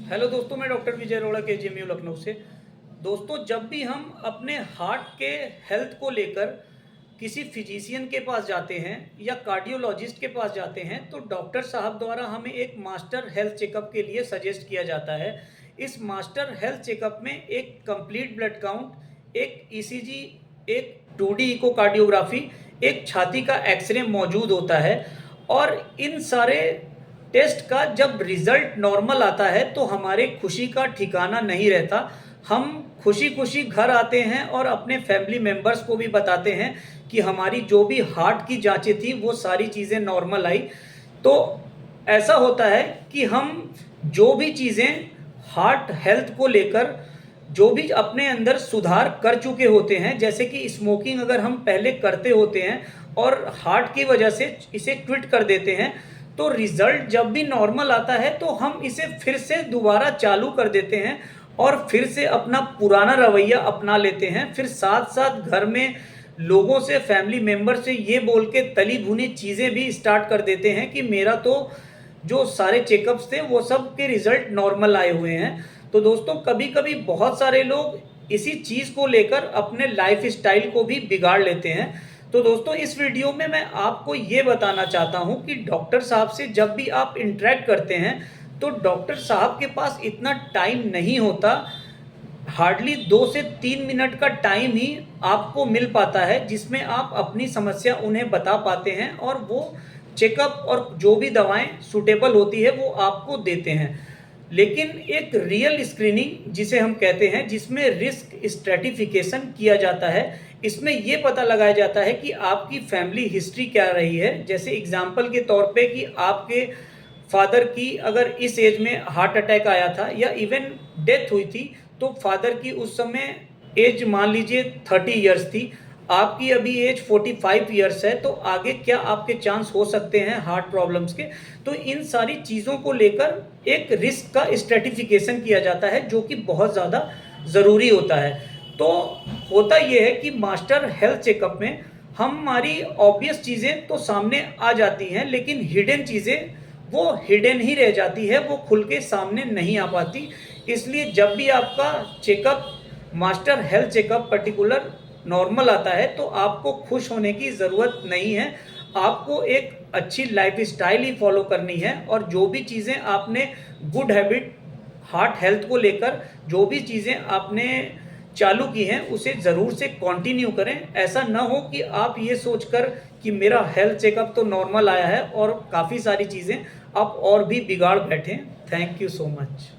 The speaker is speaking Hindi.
हेलो दोस्तों, मैं डॉक्टर विजय अरोड़ा KGMU लखनऊ से। दोस्तों, जब भी हम अपने हार्ट के हेल्थ को लेकर किसी फिजिशियन के पास जाते हैं या कार्डियोलॉजिस्ट के पास जाते हैं तो डॉक्टर साहब द्वारा हमें एक मास्टर हेल्थ चेकअप के लिए सजेस्ट किया जाता है। इस मास्टर हेल्थ चेकअप में एक कंप्लीट ब्लड काउंट, एक ECG, एक 2D इकोकार्डियोग्राफी, एक छाती का एक्सरे मौजूद होता है। और इन सारे टेस्ट का जब रिजल्ट नॉर्मल आता है तो हमारे खुशी का ठिकाना नहीं रहता। हम खुशी खुशी घर आते हैं और अपने फैमिली मेम्बर्स को भी बताते हैं कि हमारी जो भी हार्ट की जांचें थी वो सारी चीज़ें नॉर्मल आई। तो ऐसा होता है कि हम जो भी चीज़ें हार्ट हेल्थ को लेकर जो भी अपने अंदर सुधार कर चुके होते हैं, जैसे कि स्मोकिंग अगर हम पहले करते होते हैं और हार्ट की वजह से इसे क्विट कर देते हैं, तो रिज़ल्ट जब भी नॉर्मल आता है तो हम इसे फिर से दोबारा चालू कर देते हैं और फिर से अपना पुराना रवैया अपना लेते हैं। फिर साथ साथ घर में लोगों से, फैमिली मेम्बर से ये बोल के तली भुनी चीज़ें भी स्टार्ट कर देते हैं कि मेरा तो जो सारे चेकअप्स थे वो सब के रिज़ल्ट नॉर्मल आए हुए हैं। तो दोस्तों, कभी कभी बहुत सारे लोग इसी चीज़ को लेकर अपने लाइफ स्टाइल को भी बिगाड़ लेते हैं। तो दोस्तों, इस वीडियो में मैं आपको ये बताना चाहता हूँ कि डॉक्टर साहब से जब भी आप इंटरेक्ट करते हैं तो डॉक्टर साहब के पास इतना टाइम नहीं होता। हार्डली 2 से 3 मिनट का टाइम ही आपको मिल पाता है जिसमें आप अपनी समस्या उन्हें बता पाते हैं और वो चेकअप और जो भी दवाएं सूटेबल होती है वो आपको देते हैं। लेकिन एक रियल स्क्रीनिंग जिसे हम कहते हैं, जिसमें रिस्क स्ट्रेटिफिकेशन किया जाता है, इसमें ये पता लगाया जाता है कि आपकी फैमिली हिस्ट्री क्या रही है। जैसे एग्जाम्पल के तौर पे कि आपके फादर की अगर इस एज में हार्ट अटैक आया था या इवन डेथ हुई थी, तो फादर की उस समय एज मान लीजिए 30 इयर्स थी, आपकी अभी एज 45 इयर्स है, तो आगे क्या आपके चांस हो सकते हैं हार्ट प्रॉब्लम्स के। तो इन सारी चीज़ों को लेकर एक रिस्क का स्ट्रेटिफिकेशन किया जाता है जो कि बहुत ज़्यादा ज़रूरी होता है। तो होता ये है कि मास्टर हेल्थ चेकअप में हमारी ऑब्वियस चीज़ें तो सामने आ जाती हैं, लेकिन हिडन चीज़ें वो हिडन ही रह जाती है, वो खुल के सामने नहीं आ पाती। इसलिए जब भी आपका checkup, master health checkup particular normal आता है तो आपको खुश होने की ज़रूरत नहीं है। आपको एक अच्छी लाइफ स्टाइल ही फॉलो करनी है और जो भी चीज़ें आपने गुड हैबिट हार्ट हेल्थ को लेकर जो भी चीज़ें आपने चालू की हैं उसे ज़रूर से कंटिन्यू करें। ऐसा ना हो कि आप ये सोचकर कि मेरा हेल्थ चेकअप तो नॉर्मल आया है और काफ़ी सारी चीज़ें आप और भी बिगाड़ बैठें। Thank you so much.